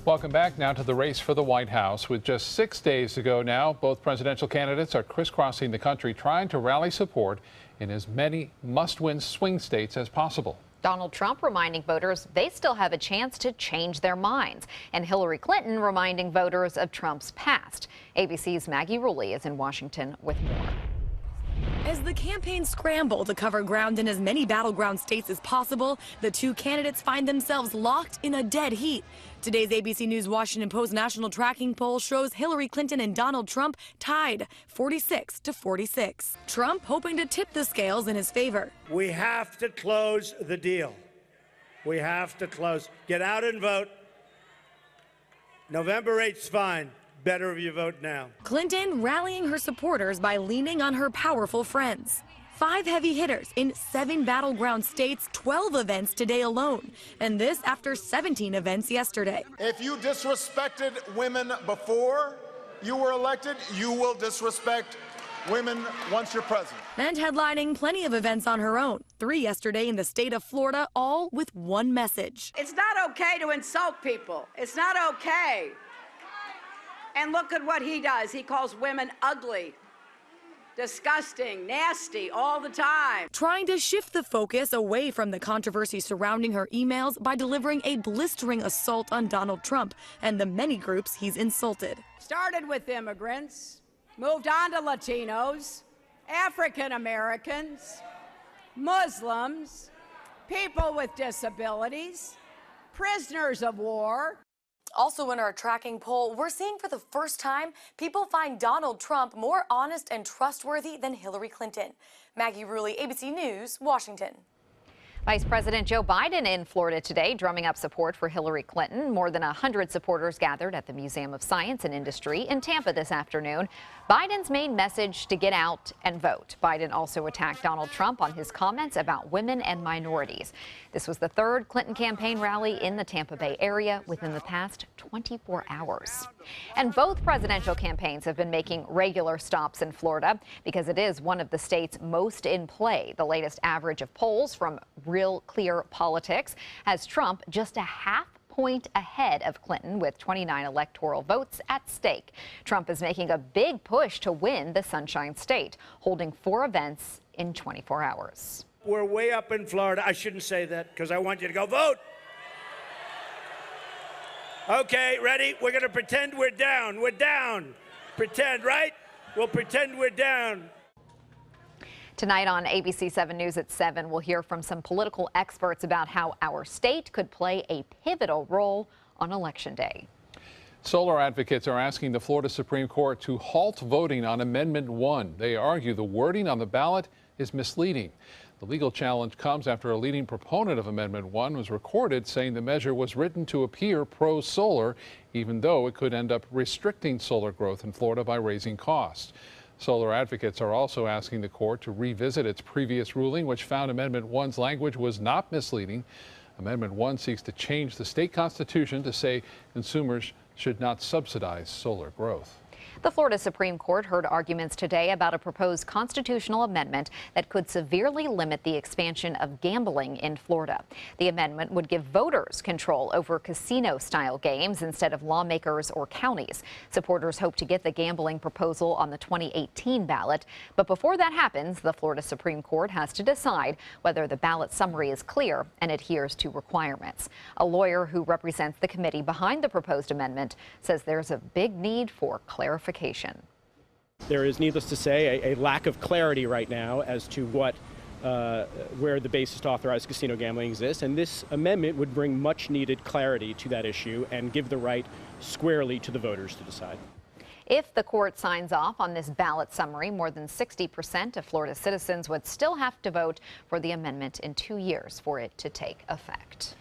Welcome back now to the race for the White House. With just 6 days to go now, both presidential candidates are crisscrossing the country trying to rally support in as many must-win swing states as possible. Donald Trump reminding voters they still have a chance to change their minds, and Hillary Clinton reminding voters of Trump's past. ABC's Maggie Rulli is in Washington with more. As the campaigns scramble to cover ground in as many battleground states as possible, the two candidates find themselves locked in a dead heat. Today's ABC News Washington Post national tracking poll shows Hillary Clinton and Donald Trump tied 46-46. Trump hoping to tip the scales in his favor. We have to close the deal. We have to close. Get out and vote. November 8th's fine. Better if you vote now. Clinton rallying her supporters by leaning on her powerful friends. 5 heavy hitters in 7 battleground states, 12 events today alone. And this after 17 events yesterday. If you disrespected women before you were elected, you will disrespect women once you're president. And headlining plenty of events on her own. 3 yesterday in the state of Florida, all with one message. It's not okay to insult people. It's not okay. And look at what he does. He calls women ugly, disgusting, nasty all the time. Trying to shift the focus away from the controversy surrounding her emails by delivering a blistering assault on Donald Trump and the many groups he's insulted. Started with immigrants, moved on to Latinos, African Americans, Muslims, people with disabilities, prisoners of war. Also in our tracking poll, we're seeing for the first time people find Donald Trump more honest and trustworthy than Hillary Clinton. Maggie Rulli, ABC News, Washington. Vice President Joe Biden in Florida today, drumming up support for Hillary Clinton. More than 100 supporters gathered at the Museum of Science and Industry in Tampa this afternoon. Biden's main message to get out and vote. Biden also attacked Donald Trump on his comments about women and minorities. This was the third Clinton campaign rally in the Tampa Bay area within the past 24 hours. And both presidential campaigns have been making regular stops in Florida because it is one of the states most in play. The latest average of polls from Real Clear Politics has Trump just a half point ahead of Clinton with 29 electoral votes at stake. Trump is making a big push to win the Sunshine State, holding 4 events in 24 hours. We're way up in Florida. I shouldn't say that because I want you to go vote. Okay, ready? We're going to pretend we're down. We're down. Pretend, right? We'll pretend we're down. Tonight on ABC 7 News at 7, we'll hear from some political experts about how our state could play a pivotal role on Election Day. Solar advocates are asking the Florida Supreme Court to halt voting on Amendment 1. They argue the wording on the ballot is misleading. The legal challenge comes after a leading proponent of Amendment 1 was recorded saying the measure was written to appear pro-solar, even though it could end up restricting solar growth in Florida by raising costs. Solar advocates are also asking the court to revisit its previous ruling, which found Amendment 1's language was not misleading. Amendment 1 seeks to change the state constitution to say consumers should not subsidize solar growth. The Florida Supreme Court heard arguments today about a proposed constitutional amendment that could severely limit the expansion of gambling in Florida. The amendment would give voters control over casino-style games instead of lawmakers or counties. Supporters hope to get the gambling proposal on the 2018 ballot. But before that happens, the Florida Supreme Court has to decide whether the ballot summary is clear and adheres to requirements. A lawyer who represents the committee behind the proposed amendment says there's a big need for clarification. There is, needless to say, a lack of clarity right now as to where the basis to authorize casino gambling exists, and this amendment would bring much needed clarity to that issue and give the right squarely to the voters to decide. If the court signs off on this ballot summary, more than 60% of Florida citizens would still have to vote for the amendment in 2 years for it to take effect.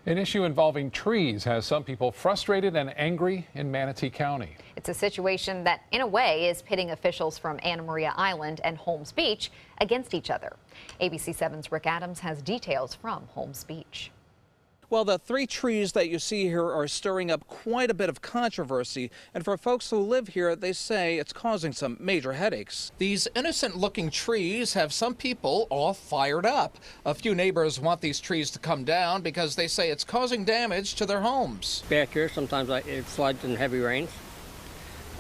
An issue involving trees has some people frustrated and angry in Manatee County. It's a situation that, in a way, is pitting officials from Anna Maria Island and Holmes Beach against each other. ABC 7's Rick Adams has details from Holmes Beach. Well, the 3 trees that you see here are stirring up quite a bit of controversy, and for folks who live here, they say it's causing some major headaches. These innocent-looking trees have some people all fired up. A few neighbors want these trees to come down because they say it's causing damage to their homes. Back here, sometimes it floods in heavy rains.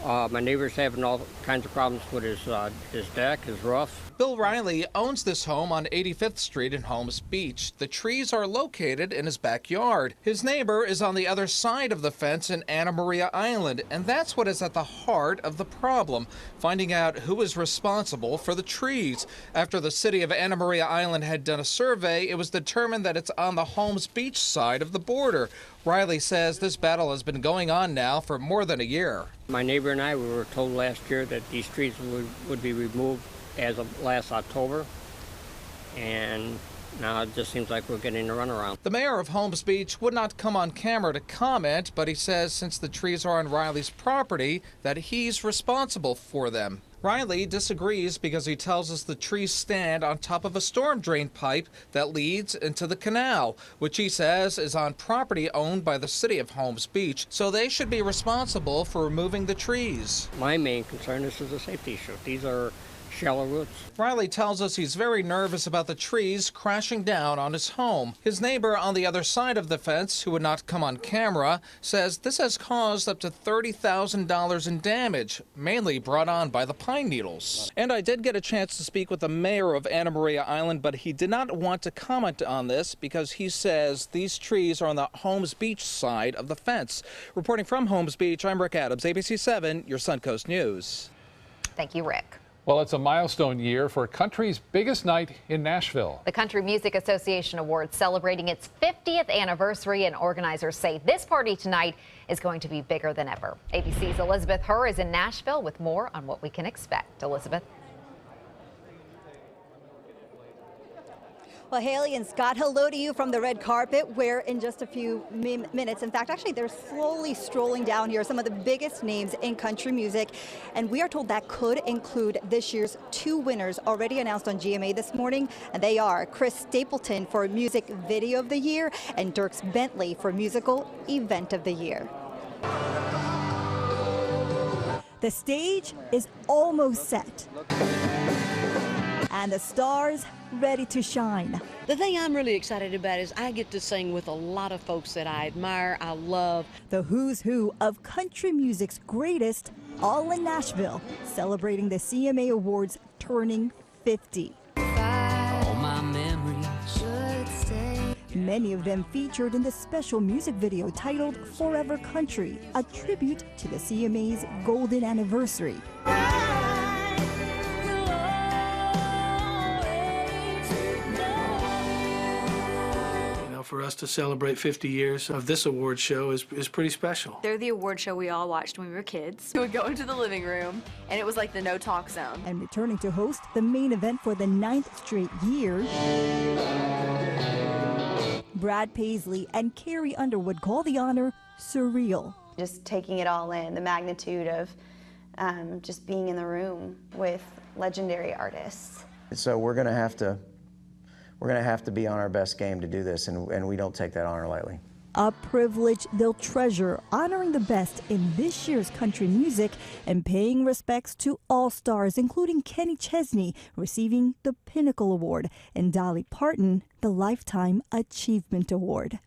My neighbor's having all kinds of problems with his deck, his roof. Bill Riley owns this home on 85th Street in Holmes Beach. The trees are located in his backyard. His neighbor is on the other side of the fence in Anna Maria Island, and that's what is at the heart of the problem, finding out who is responsible for the trees. After the city of Anna Maria Island had done a survey, it was determined that it's on the Holmes Beach side of the border. Riley says this battle has been going on now for more than a year. My neighbor and I were told last year that these trees would be removed as of last October, and now it just seems like we're getting a runaround. The mayor of Holmes Beach would not come on camera to comment, but he says since the trees are on Riley's property, that he's responsible for them. Riley disagrees because he tells us the trees stand on top of a storm drain pipe that leads into the canal, which he says is on property owned by the city of Holmes Beach, so they should be responsible for removing the trees. My main concern is a safety issue. These are shallow roots. Riley tells us he's very nervous about the trees crashing down on his home. His neighbor on the other side of the fence, who would not come on camera, says this has caused up to $30,000 in damage, mainly brought on by the pine needles. And I did get a chance to speak with the mayor of Anna Maria Island, but he did not want to comment on this because he says these trees are on the Holmes Beach side of the fence. Reporting from Holmes Beach, I'm Rick Adams, ABC 7, your Suncoast News. Thank you, Rick. Well, it's a milestone year for country's biggest night in Nashville. The Country Music Association Awards celebrating its 50th anniversary, and organizers say this party tonight is going to be bigger than ever. ABC's Elizabeth Herr is in Nashville with more on what we can expect. Elizabeth. Well, Haley and Scott, hello to you from the red carpet, where in just a few minutes, in fact, actually, they're slowly strolling down here, some of the biggest names in country music. And we are told that could include this year's 2 winners already announced on GMA this morning. And they are Chris Stapleton for Music Video of the Year and Dierks Bentley for Musical Event of the Year. The stage is almost set, and the stars ready to shine. The thing I'm really excited about is I get to sing with a lot of folks that I admire, I love. The who's who of country music's greatest, all in Nashville, celebrating the CMA Awards turning 50. All my memories should stay. Many of them featured in the special music video titled Forever Country, a tribute to the CMA's golden anniversary. For us to celebrate 50 years of this award show is pretty special. They're the award show we all watched when we were kids. We would go into the living room, and it was like the no-talk zone. And returning to host the main event for the 9th straight year, Brad Paisley and Carrie Underwood call the honor surreal. Just taking it all in, the magnitude of just being in the room with legendary artists. So we're going to have to be on our best game to do this, and we don't take that honor lightly. A privilege they'll treasure, honoring the best in this year's country music and paying respects to all stars, including Kenny Chesney receiving the Pinnacle Award and Dolly Parton the Lifetime Achievement Award.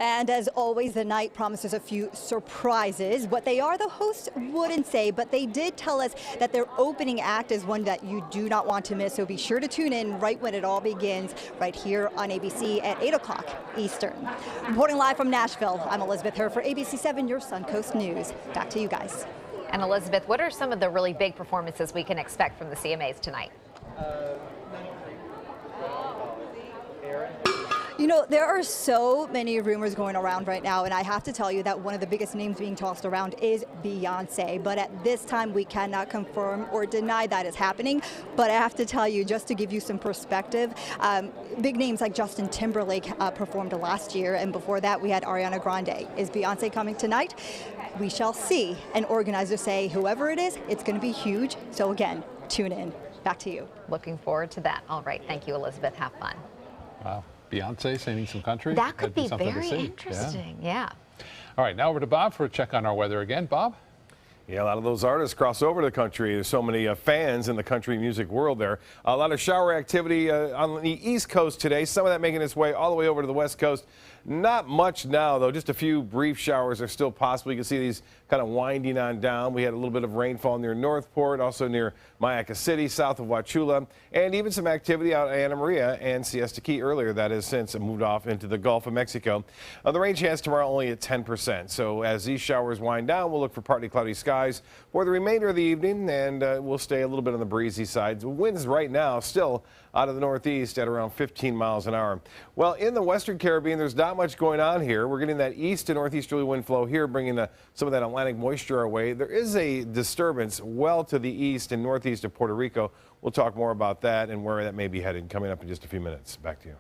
And as always, the night promises a few surprises. What they are, the hosts wouldn't say, but they did tell us that their opening act is one that you do not want to miss. So be sure to tune in right when it all begins, right here on ABC at 8 o'clock Eastern. Reporting live from Nashville, I'm Elizabeth Herr for ABC 7, your Suncoast News. Back to you guys. And Elizabeth, what are some of the really big performances we can expect from the CMAs tonight? You know, there are so many rumors going around right now, and I have to tell you that one of the biggest names being tossed around is Beyonce. But at this time, we cannot confirm or deny that is happening. But I have to tell you, just to give you some perspective, big names like Justin Timberlake performed last year, and before that, we had Ariana Grande. Is Beyonce coming tonight? We shall see. And organizers say, whoever it is, it's going to be huge. So again, tune in. Back to you. Looking forward to that. All right. Thank you, Elizabeth. Have fun. Wow. Beyonce singing some country? That could be something to very see. interesting. Yeah. All right. Now over to Bob for a check on our weather again. Bob? Yeah, a lot of those artists cross over to the country. There's so many fans in the country music world there. A lot of shower activity on the East Coast today. Some of that making its way all the way over to the West Coast. Not much now, though. Just a few brief showers are still possible. You can see these kind of winding on down. We had a little bit of rainfall near Northport, also near Mayaca City, south of Wauchula, and even some activity out at Anna Maria and Siesta Key earlier. That has since moved off into the Gulf of Mexico. The rain chance tomorrow only at 10%. So as these showers wind down, we'll look for partly cloudy skies for the remainder of the evening, and we'll stay a little bit on the breezy side. The winds right now still out of the northeast at around 15 miles an hour. Well, in the Western Caribbean, there's not much going on here. We're getting that east to northeasterly wind flow here, bringing some of that Atlantic moisture our way. There is a disturbance well to the east and northeast of Puerto Rico. We'll talk more about that and where that may be headed coming up in just a few minutes. Back to you.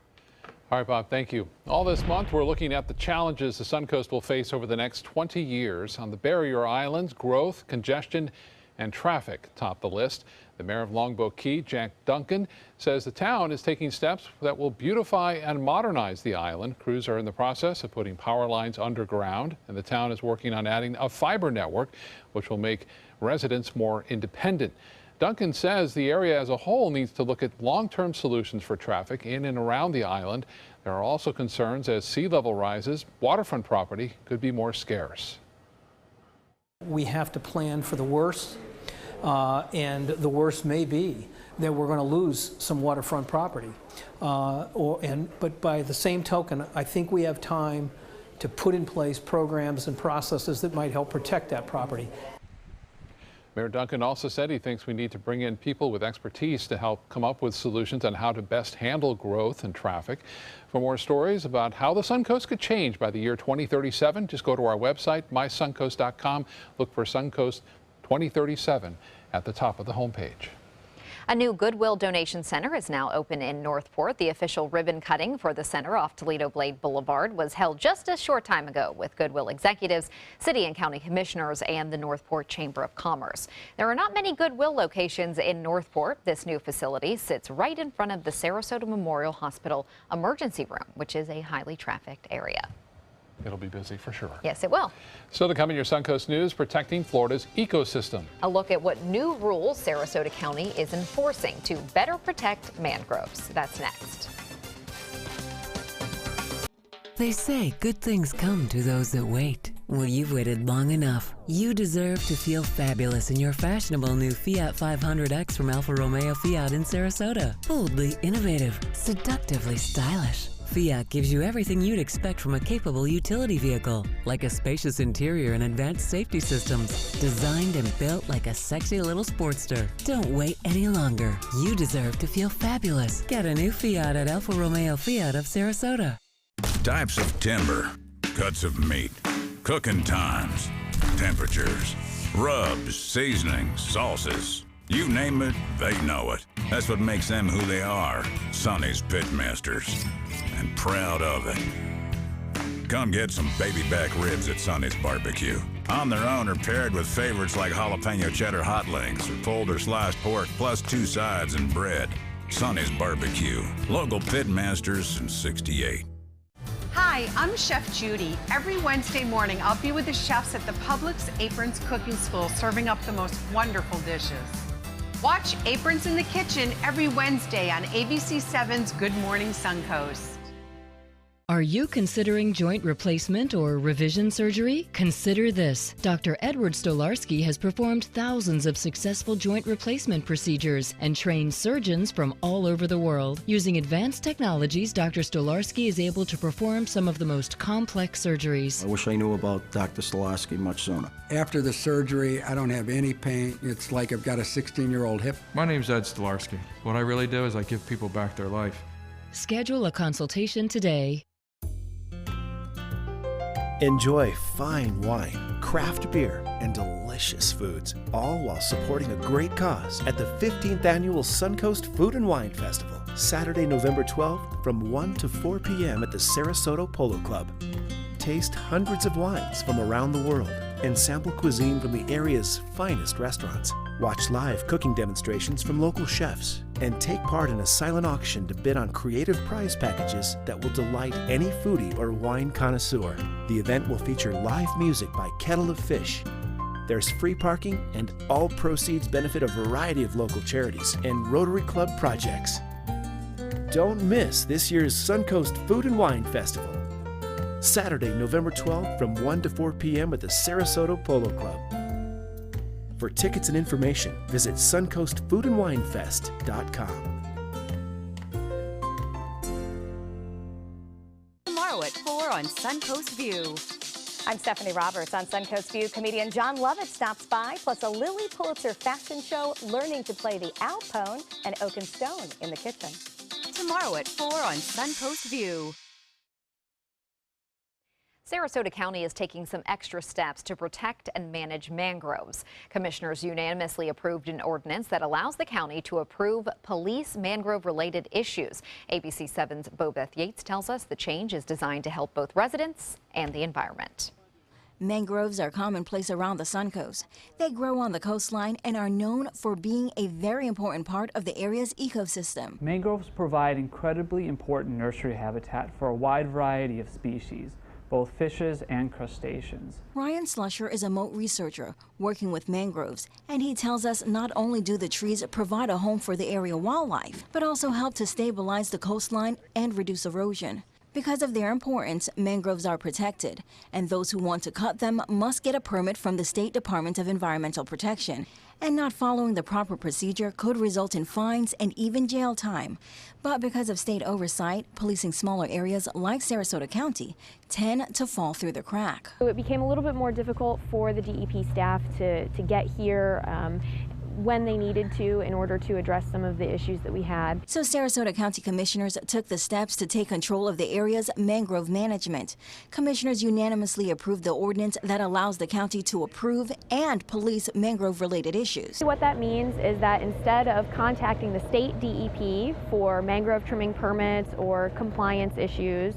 All right, Bob, thank you. All this month, we're looking at the challenges the Suncoast will face over the next 20 years. On the barrier islands, growth, congestion, and traffic top the list. The mayor of Longboat Key, Jack Duncan, says the town is taking steps that will beautify and modernize the island. Crews are in the process of putting power lines underground, and the town is working on adding a fiber network, which will make residents more independent. Duncan says the area as a whole needs to look at long-term solutions for traffic in and around the island. There are also concerns as sea level rises, waterfront property could be more scarce. We have to plan for the worst, and the worst may be that we're going to lose some waterfront property. But by the same token, I think we have time to put in place programs and processes that might help protect that property. Mayor Duncan also said he thinks we need to bring in people with expertise to help come up with solutions on how to best handle growth and traffic. For more stories about how the Suncoast could change by the year 2037, just go to our website, mysuncoast.com. Look for Suncoast 2037 at the top of the homepage. A new Goodwill donation center is now open in Northport. The official ribbon cutting for the center off Toledo Blade Boulevard was held just a short time ago with Goodwill executives, city and county commissioners, and the Northport Chamber of Commerce. There are not many Goodwill locations in Northport. This new facility sits right in front of the Sarasota Memorial Hospital emergency room, which is a highly trafficked area. It'll be busy for sure. Yes, it will. So to come in your Suncoast News, protecting Florida's ecosystem. A look at what new rules Sarasota County is enforcing to better protect mangroves. That's next. They say good things come to those that wait. Well, you've waited long enough. You deserve to feel fabulous in your fashionable new Fiat 500X from Alfa Romeo Fiat in Sarasota. Boldly innovative, seductively stylish. Fiat gives you everything you'd expect from a capable utility vehicle, like a spacious interior and advanced safety systems, designed and built like a sexy little Sportster. Don't wait any longer. You deserve to feel fabulous. Get a new Fiat at Alfa Romeo Fiat of Sarasota. Types of timber, cuts of meat, cooking times, temperatures, rubs, seasonings, sauces. You name it, they know it. That's what makes them who they are, Sonny's Pitmasters. And proud of it. Come get some baby back ribs at Sonny's Barbecue. On their own or paired with favorites like jalapeno cheddar hot links or pulled or sliced pork plus 2 sides and bread. Sonny's Barbecue. Local Pitmasters since '68. Hi, I'm Chef Judy. Every Wednesday morning, I'll be with the chefs at the Publix Aprons Cooking School serving up the most wonderful dishes. Watch Aprons in the Kitchen every Wednesday on ABC7's Good Morning Suncoast. Are you considering joint replacement or revision surgery? Consider this. Dr. Edward Stolarski has performed thousands of successful joint replacement procedures and trained surgeons from all over the world. Using advanced technologies, Dr. Stolarski is able to perform some of the most complex surgeries. I wish I knew about Dr. Stolarski much sooner. After the surgery, I don't have any pain. It's like I've got a 16-year-old hip. My name's Ed Stolarski. What I really do is I give people back their life. Schedule a consultation today. Enjoy fine wine, craft beer, and delicious foods, all while supporting a great cause at the 15th Annual Suncoast Food and Wine Festival, Saturday, November 12th from 1 to 4 p.m. at the Sarasota Polo Club. Taste hundreds of wines from around the world and sample cuisine from the area's finest restaurants. Watch live cooking demonstrations from local chefs and take part in a silent auction to bid on creative prize packages that will delight any foodie or wine connoisseur. The event will feature live music by Kettle of Fish. There's free parking, and all proceeds benefit a variety of local charities and Rotary Club projects. Don't miss this year's Suncoast Food and Wine Festival. Saturday, November 12th from 1 to 4 p.m. at the Sarasota Polo Club. For tickets and information, visit suncoastfoodandwinefest.com. Tomorrow at 4 on Suncoast View. I'm Stephanie Roberts. On Suncoast View, comedian John Lovett stops by, plus a Lily Pulitzer fashion show, learning to play the alpone, and Oak and Stone in the kitchen. Tomorrow at 4 on Suncoast View. Sarasota County is taking some extra steps to protect and manage mangroves. Commissioners unanimously approved an ordinance that allows the county to approve police mangrove-related issues. ABC 7's Bobeth Yates tells us the change is designed to help both residents and the environment. Mangroves are commonplace around the Suncoast. They grow on the coastline and are known for being a very important part of the area's ecosystem. Mangroves provide incredibly important nursery habitat for a wide variety of species, both fishes and crustaceans. Ryan Slusher is a moat researcher working with mangroves, and he tells us not only do the trees provide a home for the area wildlife, but also help to stabilize the coastline and reduce erosion. Because of their importance, mangroves are protected, and those who want to cut them must get a permit from the State Department of Environmental Protection. And not following the proper procedure could result in fines and even jail time. But because of state oversight, policing smaller areas like Sarasota County tend to fall through the crack. It became a little bit more difficult for the DEP staff to get here when they needed to in order to address some of the issues that we had. So Sarasota County commissioners took the steps to take control of the area's mangrove management. Commissioners unanimously approved the ordinance that allows the county to approve and police mangrove-related issues. What that means is that instead of contacting the state DEP for mangrove trimming permits or compliance issues,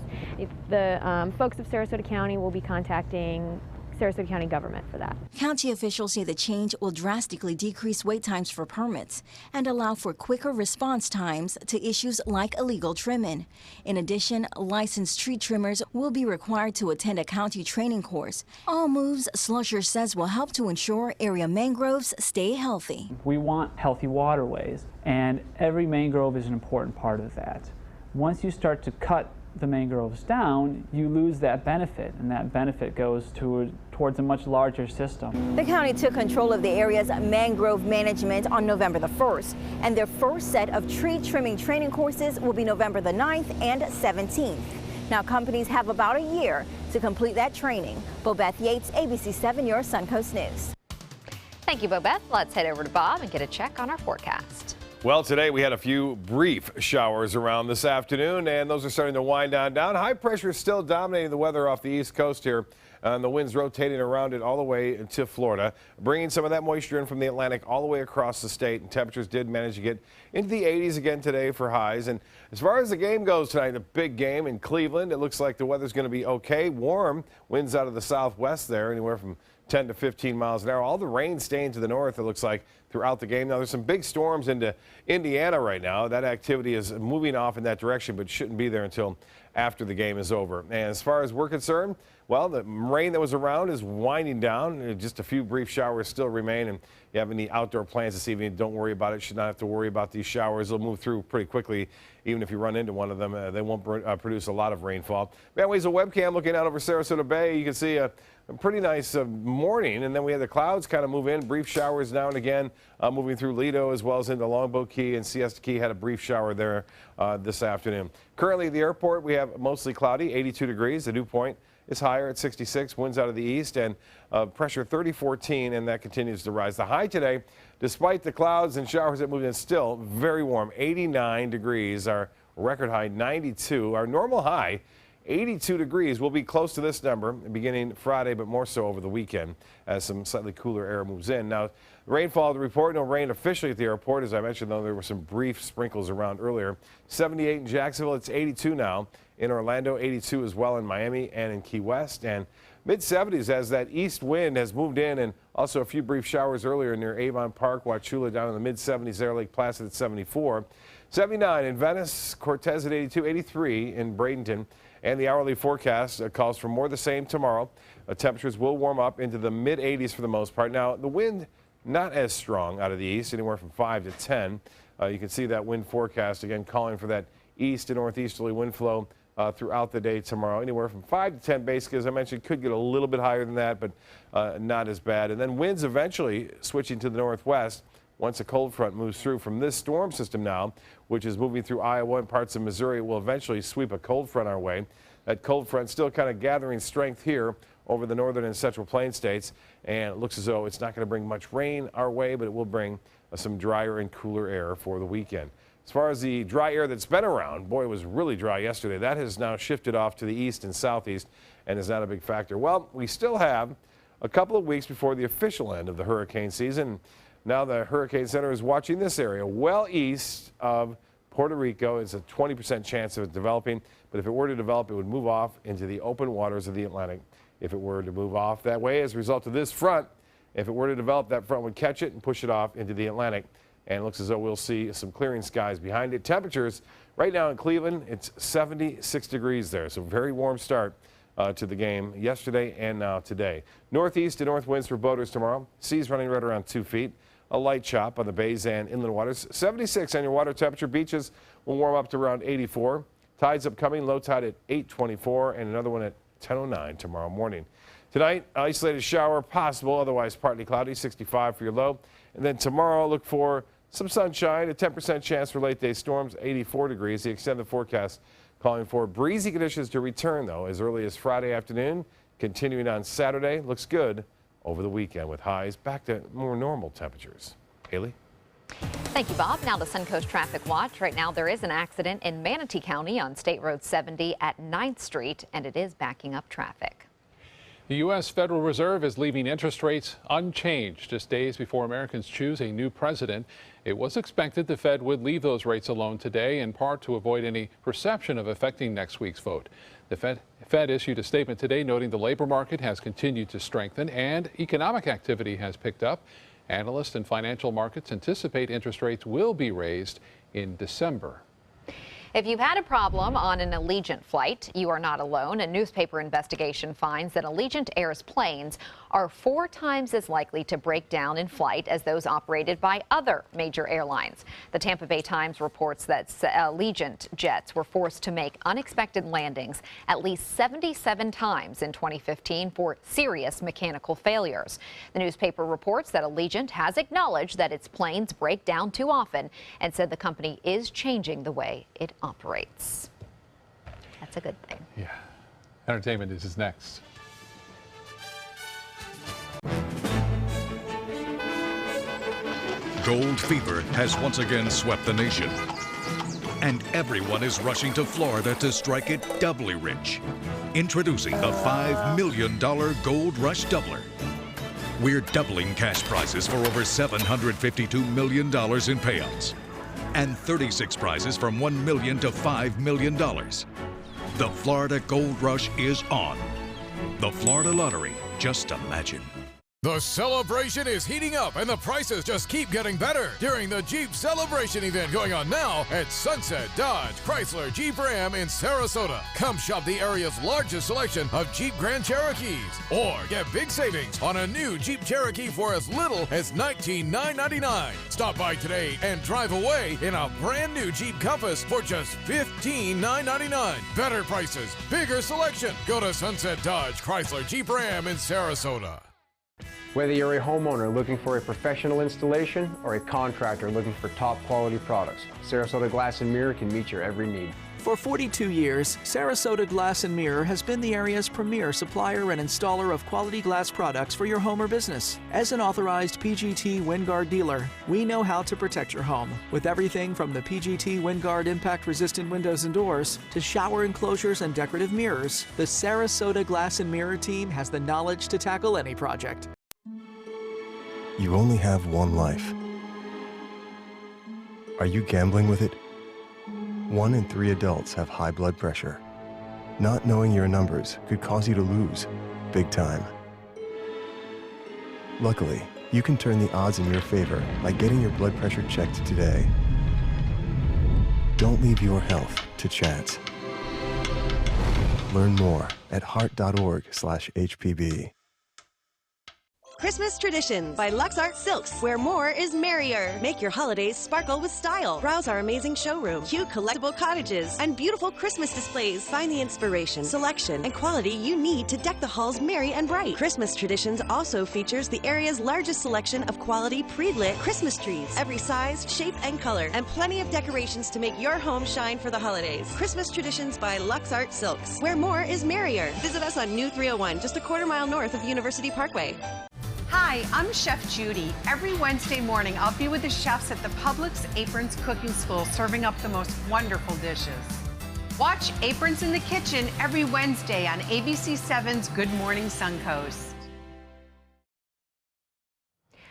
the folks of Sarasota County will be contacting Sarasota County government for that. County officials say the change will drastically decrease wait times for permits and allow for quicker response times to issues like illegal trimming. In addition, licensed tree trimmers will be required to attend a county training course. All moves, Slusher says, will help to ensure area mangroves stay healthy. We want healthy waterways, and every mangrove is an important part of that. Once you start to cut the mangroves down, you lose that benefit, and that benefit goes towards a much larger system. The county took control of the area's mangrove management on November the 1st, and their first set of tree trimming training courses will be November the 9th and 17th. Now, companies have about a year to complete that training. Bobeth Yates, ABC 7, your Suncoast News. Thank you, Bobeth. Let's head over to Bob and get a check on our forecast. Well, today we had a few brief showers around this afternoon, and those are starting to wind down. High pressure is still dominating the weather off the East Coast here, and the winds rotating around it all the way to Florida, bringing some of that moisture in from the Atlantic all the way across the state, and temperatures did manage to get into the 80s again today for highs. And as far as the game goes tonight, the big game in Cleveland, it looks like the weather's going to be okay. Warm winds out of the southwest there, anywhere from 10 to 15 miles an hour. All the rain staying to the north, it looks like, throughout the game. Now, there's some big storms into Indiana right now. That activity is moving off in that direction, but shouldn't be there until after the game is over. And as far as we're concerned, well, the rain that was around is winding down. Just a few brief showers still remain. And if you have any outdoor plans this evening, don't worry about it. Should not have to worry about these showers. They'll move through pretty quickly. Even if you run into one of them, they won't produce a lot of rainfall. Manways, a webcam looking out over Sarasota Bay. You can see a pretty nice morning, and then we had the clouds kind of move in, brief showers now and again, moving through Lido as well as into Longboat Key, and Siesta Key had a brief shower there this afternoon. Currently at the airport, we have mostly cloudy, 82 degrees. The dew point is higher at 66, winds out of the east, and pressure 3014, and that continues to rise. The high today, despite the clouds and showers that moved in, still very warm, 89 degrees. Our record high, 92. Our normal high, 82 degrees. We'll be close to this number beginning Friday, but more so over the weekend as some slightly cooler air moves in. Now, rainfall to report. No rain officially at the airport. As I mentioned, though, there were some brief sprinkles around earlier. 78 in Jacksonville. It's 82 now. In Orlando, 82 as well in Miami and in Key West. And mid-70s as that east wind has moved in and Also, a few brief showers earlier near Avon Park, Wauchula down in the mid-70s there, Lake Placid at 74. 79 in Venice, Cortez at 82, 83 in Bradenton. And the hourly forecast calls for more of the same tomorrow. Temperatures will warm up into the mid-80s for the most part. Now, the wind not as strong out of the east, anywhere from 5 to 10. You can see that wind forecast, again, calling for that east to northeasterly wind flow throughout the day tomorrow. Anywhere from 5 to 10, basically, as I mentioned, could get a little bit higher than that, but not as bad. And then winds eventually switching to the northwest once a cold front moves through from this storm system now, which is moving through Iowa and parts of Missouri. It will eventually sweep a cold front our way. That cold front still kind of gathering strength here over the northern and central plain states, and it looks as though it's not going to bring much rain our way, but it will bring some drier and cooler air for the weekend. As far as the dry air that's been around, boy, it was really dry yesterday. That has now shifted off to the east and southeast and is not a big factor. Well, we still have a couple of weeks before the official end of the hurricane season. Now the Hurricane Center is watching this area well east of Puerto Rico. It's a 20% chance of it developing, but if it were to develop, it would move off into the open waters of the Atlantic. If it were to move off that way as a result of this front, if it were to develop, that front would catch it and push it off into the Atlantic. And it looks as though we'll see some clearing skies behind it. Temperatures right now in Cleveland, it's 76 degrees there, so very warm start to the game yesterday and now today. Northeast to north winds for boaters tomorrow. Seas running right around 2 feet. A light chop on the bays and inland waters. 76 on your water temperature. Beaches will warm up to around 84. Tides upcoming, low tide at 8:24 and another one at 10:09 tomorrow morning. Tonight, isolated shower possible, otherwise partly cloudy, 65 for your low. And then tomorrow, look for some sunshine, a 10% chance for late day storms, 84 degrees. The extended forecast calling for breezy conditions to return, though, as early as Friday afternoon, continuing on Saturday. Looks good over the weekend with highs back to more normal temperatures. Haley? Thank you, Bob. Now the Suncoast Traffic Watch. Right now there is an accident in Manatee County on State Road 70 at 9th Street, and it is backing up traffic. The U.S. Federal Reserve is leaving interest rates unchanged just days before Americans choose a new president. It was expected the Fed would leave those rates alone today, in part to avoid any perception of affecting next week's vote. The Fed issued a statement today noting the labor market has continued to strengthen and economic activity has picked up. Analysts and financial markets anticipate interest rates will be raised in December. If you've had a problem on an Allegiant flight, you are not alone. A newspaper investigation finds that Allegiant Air's planes are 4 times as likely to break down in flight as those operated by other major airlines. The Tampa Bay Times reports that Allegiant jets were forced to make unexpected landings at least 77 times in 2015 for serious mechanical failures. The newspaper reports that Allegiant has acknowledged that its planes break down too often and said the company is changing the way it operates. That's a good thing. Yeah. Entertainment is next. Gold fever has once again swept the nation, and everyone is rushing to Florida to strike it doubly rich. Introducing the $5 million Gold Rush Doubler. We're doubling cash prizes for over $752 million in payouts, and 36 prizes from $1 million to $5 million. The Florida Gold Rush is on. The Florida Lottery, just imagine. The celebration is heating up and the prices just keep getting better during the Jeep Celebration event going on now at Sunset Dodge Chrysler Jeep Ram in Sarasota. Come shop the area's largest selection of Jeep Grand Cherokees or get big savings on a new Jeep Cherokee for as little as $19,999. Stop by today and drive away in a brand new Jeep Compass for just $15,999. Better prices, bigger selection. Go to Sunset Dodge Chrysler Jeep Ram in Sarasota. Whether you're a homeowner looking for a professional installation or a contractor looking for top quality products, Sarasota Glass and Mirror can meet your every need. For 42 years, Sarasota Glass and Mirror has been the area's premier supplier and installer of quality glass products for your home or business. As an authorized PGT WinGuard dealer, we know how to protect your home with everything from the PGT WinGuard impact-resistant windows and doors to shower enclosures and decorative mirrors. The Sarasota Glass and Mirror team has the knowledge to tackle any project. You only have one life. Are you gambling with it? 1 in 3 adults have high blood pressure. Not knowing your numbers could cause you to lose big time. Luckily, you can turn the odds in your favor by getting your blood pressure checked today. Don't leave your health to chance. Learn more at heart.org/HPB. Christmas Traditions by LuxArt Silks, where more is merrier. Make your holidays sparkle with style. Browse our amazing showroom, cute collectible cottages, and beautiful Christmas displays. Find the inspiration, selection, and quality you need to deck the halls merry and bright. Christmas Traditions also features the area's largest selection of quality pre-lit Christmas trees, every size, shape, and color, and plenty of decorations to make your home shine for the holidays. Christmas Traditions by LuxArt Silks, where more is merrier. Visit us on New 301, just a quarter-mile north of University Parkway. Hi, I'm Chef Judy. Every Wednesday morning, I'll be with the chefs at the Publix Aprons Cooking School, serving up the most wonderful dishes. Watch Aprons in the Kitchen every Wednesday on ABC7's Good Morning Suncoast.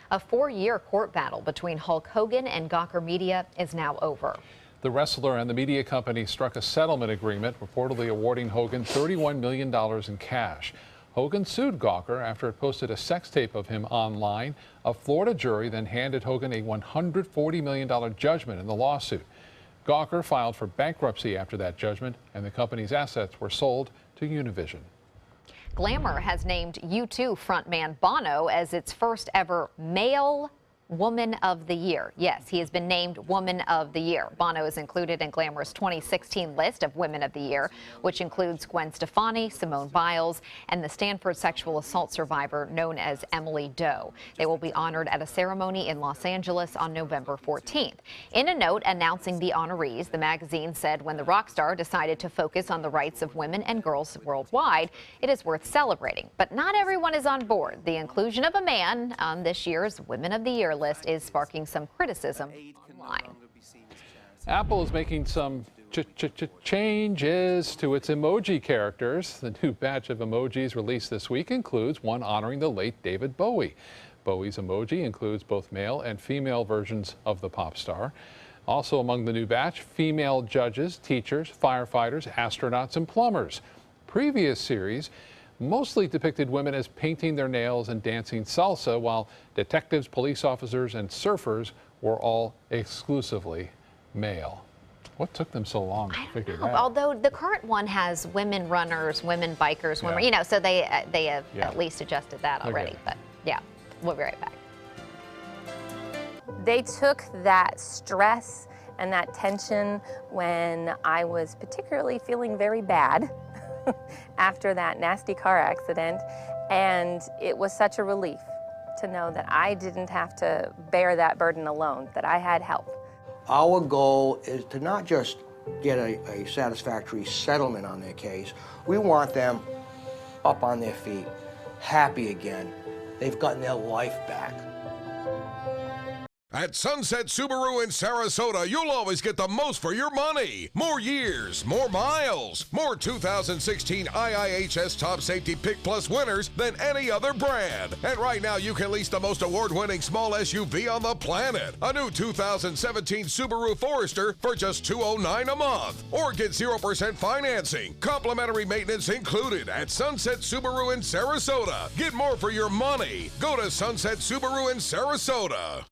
A 4-year court battle between Hulk Hogan and Gawker Media is now over. The wrestler and the media company struck a settlement agreement, reportedly awarding Hogan $31 million in cash. Hogan sued Gawker after it posted a sex tape of him online. A Florida jury then handed Hogan a $140 million judgment in the lawsuit. Gawker filed for bankruptcy after that judgment, and the company's assets were sold to Univision. Glamour has named U2 frontman Bono as its first ever male Woman of the Year. Yes, he has been named Woman of the Year. Bono is included in Glamour's 2016 list of Women of the Year, which includes Gwen Stefani, Simone Biles, and the Stanford sexual assault survivor known as Emily Doe. They will be honored at a ceremony in Los Angeles on November 14th. In a note announcing the honorees, the magazine said when the rock star decided to focus on the rights of women and girls worldwide, it is worth celebrating. But not everyone is on board. The inclusion of a man on this year's Women of the Year list is sparking some criticism online. Apple is making some changes to its emoji characters. The new batch of emojis released this week includes one honoring the late David Bowie. Bowie's emoji includes both male and female versions of the pop star. Also among the new batch, female judges, teachers, firefighters, astronauts, and plumbers. Previous series mostly depicted women as painting their nails and dancing salsa, while detectives, police officers, and surfers were all exclusively male. What took them so long to figure that out? Although the current one has women runners, women bikers, women, you know, so they have at least adjusted that already. Okay. But yeah, we'll be right back. They took that stress and that tension when I was particularly feeling very bad after that nasty car accident, and it was such a relief to know that I didn't have to bear that burden alone, that I had help. Our goal is to not just get a satisfactory settlement on their case. We want them up on their feet, happy again. They've gotten their life back. At Sunset Subaru in Sarasota, you'll always get the most for your money. More years, more miles, more 2016 IIHS Top Safety Pick Plus winners than any other brand. And right now, you can lease the most award-winning small SUV on the planet. A new 2017 Subaru Forester for just $209 a month. Or get 0% financing. Complimentary maintenance included at Sunset Subaru in Sarasota. Get more for your money. Go to Sunset Subaru in Sarasota.